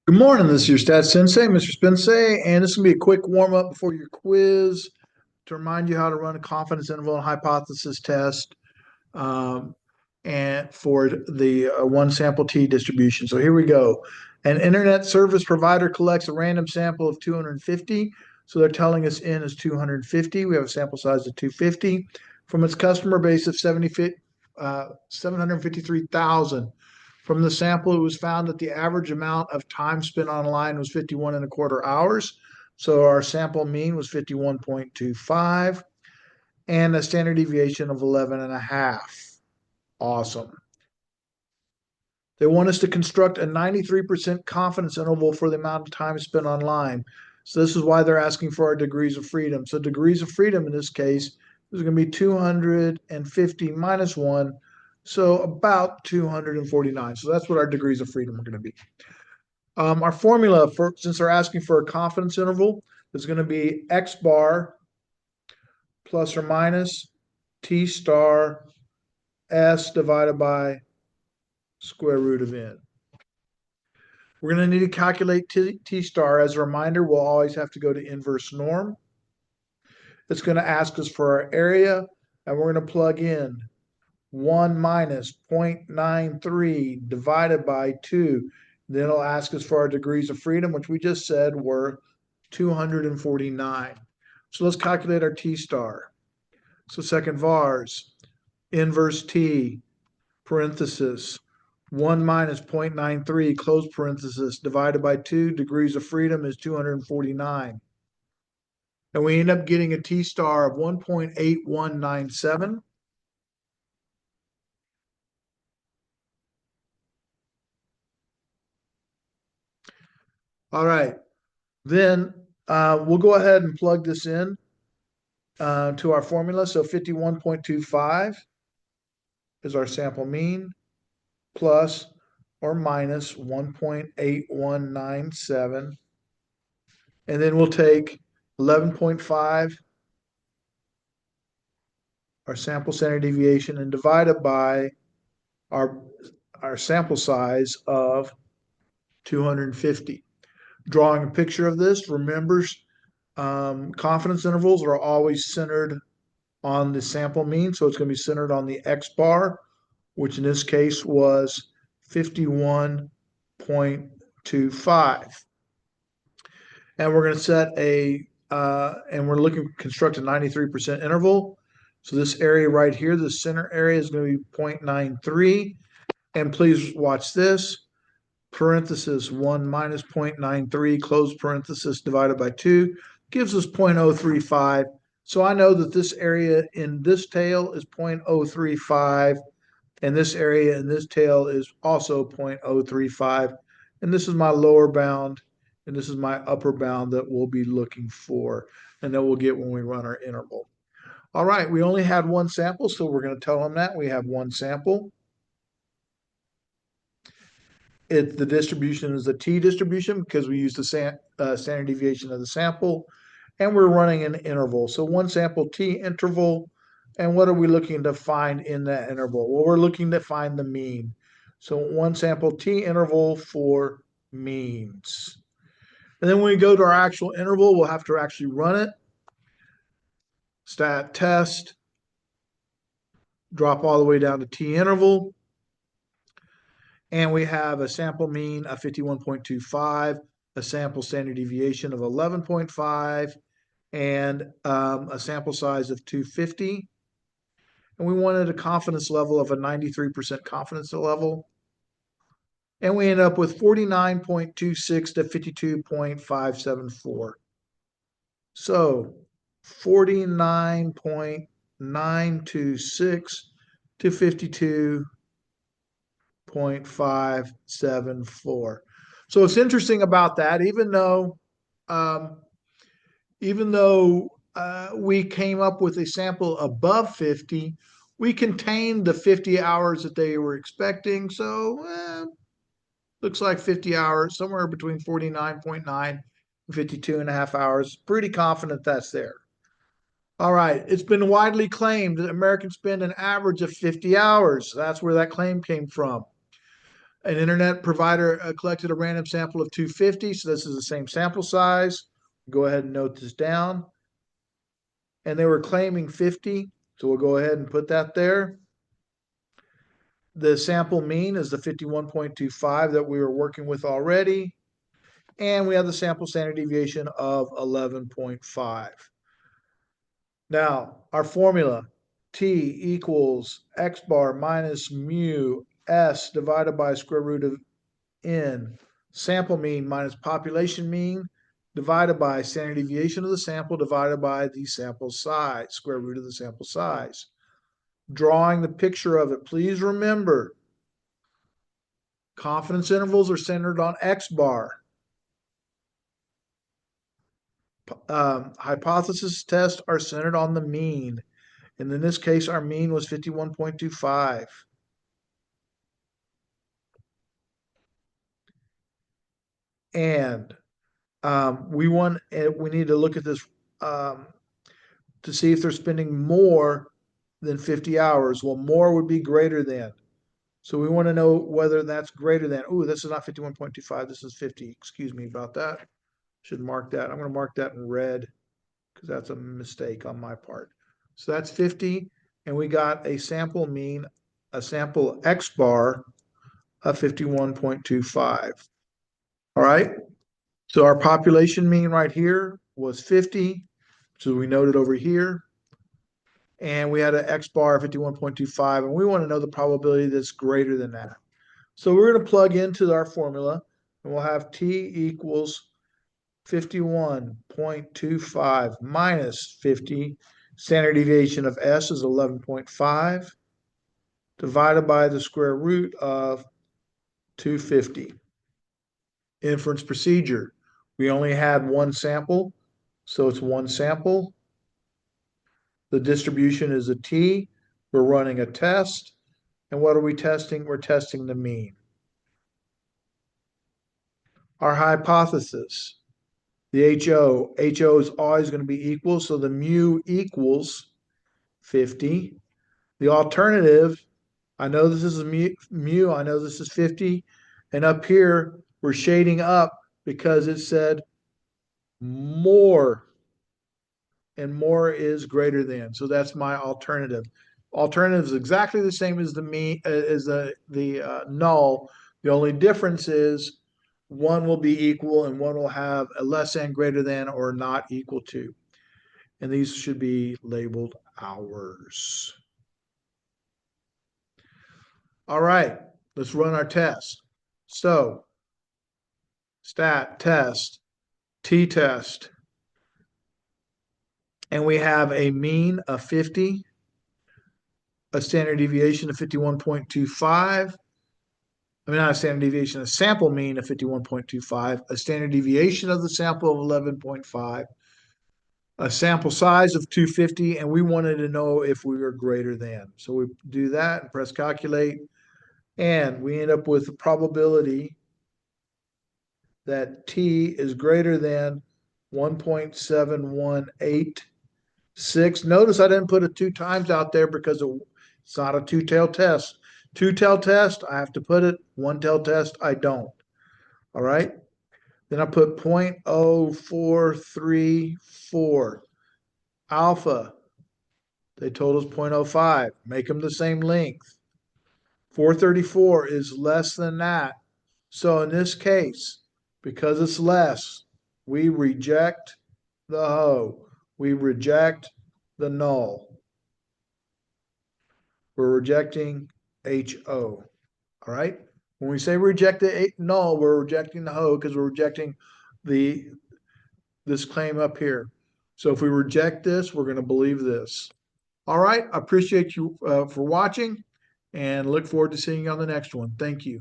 Good morning. This is your Stats Sensei, Mr. Spensei, and this is going to be a quick warm up before your quiz to remind you how to run a confidence interval and hypothesis test um, and for the one sample T distribution. So here we go. An internet service provider collects a random sample of 250. So they're telling us N is 250. We have a sample size of 250 from its customer base of 753,000. From the sample, it was found that the average amount of time spent online was 51 and a quarter hours. So our sample mean was 51.25 and a standard deviation of 11 and a half. Awesome. They want us to construct a 93% confidence interval for the amount of time spent online. So this is why they're asking for our degrees of freedom. So degrees of freedom in this case is going to be 250 minus 1, so about 249. So that's what our degrees of freedom are going to be. Our formula, for since they're asking for a confidence interval, is going to be x bar plus or minus t star s divided by square root of n. We're going to need to calculate t star. As a reminder, we'll always have to go to inverse norm. It's going to ask us for our area, and we're going to plug in 1 minus 0.93 divided by 2. Then it'll ask us for our degrees of freedom, which we just said were 249. So let's calculate our t star. So second vars, inverse t, parenthesis, 1 minus 0.93, close parenthesis, divided by 2, degrees of freedom is 249. And we end up getting a t star of 1.8197. All right. Then we'll go ahead and plug this in to our formula. So 51.25 is our sample mean plus or minus 1.8197. And then we'll take 11.5, our sample standard deviation, and divide it by our, our sample size of 250. Drawing a picture of this, remember, confidence intervals are always centered on the sample mean. So it's going to be centered on the X bar, which in this case was 51.25. And we're going to set and we're looking to construct a 93% interval. So this area right here, the center area is going to be 0.93. And please watch this. Parenthesis 1 minus 0.93, close parenthesis divided by 2, gives us 0.035. So I know that this area in this tail is 0.035, and this area in this tail is also 0.035. And this is my lower bound, and this is my upper bound that we'll be looking for, and that we'll get when we run our interval. All right, we only had one sample, so we're going to tell them that we have one sample. The distribution is a t distribution because we use the standard deviation of the sample, and we're running an interval. So one sample t interval, and what are we looking to find in that interval? Well, we're looking to find the mean. So one sample t interval for means. And then when we go to our actual interval, we'll have to actually run it. Stat test, drop all the way down to t interval. And we have a sample mean of 51.25, a sample standard deviation of 11.5, and a sample size of 250. And we wanted a confidence level of a 93% confidence level. And we end up with 49.26 to 52.574. So 49.926 to 52.574. So it's interesting about that, um, even though we came up with a sample above 50, we contained the 50 hours that they were expecting. So looks like 50 hours, somewhere between 49.9 and 52 and a half hours. Pretty confident that's there. All right. It's been widely claimed that Americans spend an average of 50 hours. That's where that claim came from. An internet provider collected a random sample of 250, so this is the same sample size. Go ahead and note this down. And they were claiming 50, so we'll go ahead and put that there. The sample mean is the 51.25 that we were working with already. And we have the sample standard deviation of 11.5. Now, our formula, T equals X bar minus mu S divided by square root of N, sample mean minus population mean divided by standard deviation of the sample divided by the sample size, square root of the sample size. Drawing the picture of it, please remember, confidence intervals are centered on X bar. Hypothesis tests are centered on the mean. And in this case, our mean was 51.25. And we need to look at this to see if they're spending more than 50 hours. Well, more would be greater than. So we want to know whether that's greater than. Oh, this is not 51.25. This is 50. Excuse me about that. Should mark that. I'm going to mark that in red because that's a mistake on my part. So that's 50. And we got a sample mean, a sample X bar of 51.25. All right. So our population mean right here was 50. So we noted over here. And we had an X bar of 51.25. And we want to know the probability that's greater than that. So we're going to plug into our formula and we'll have T equals 51.25 minus 50. Standard deviation of S is 11.5 divided by the square root of 250. Inference procedure. We only had one sample, so it's one sample. The distribution is a T. We're running a test. And what are we testing? We're testing the mean. Our hypothesis, the HO is always going to be equal, so the mu equals 50. The alternative, I know this is mu, I know this is 50, and up here we're shading up because it said more, and more is greater than. So that's my alternative. Alternative is exactly the same as the mean as the null. The only difference is one will be equal and one will have a less than, greater than, or not equal to. And these should be labeled hours. All right, let's run our test. So, stat, test, t-test. And we have a mean of 50, a standard deviation of 51.25. I mean, not a standard deviation, a sample mean of 51.25, a standard deviation of the sample of 11.5, a sample size of 250, and we wanted to know if we were greater than. So we do that and press calculate, and we end up with the probability that T is greater than 1.7186. Notice I didn't put it 2 times out there because it's not a two-tailed test. Two-tailed test, I have to put it. One-tailed test, I don't. All right. Then I put 0.0434. Alpha, they told us 0.05. Make them the same length. 434 is less than that. So in this case, because it's less, we reject the HO. We reject the null. We're rejecting HO. All right. When we say reject the null, we're rejecting the HO because we're rejecting this claim up here. So if we reject this, we're going to believe this. All right. I appreciate you for watching and look forward to seeing you on the next one. Thank you.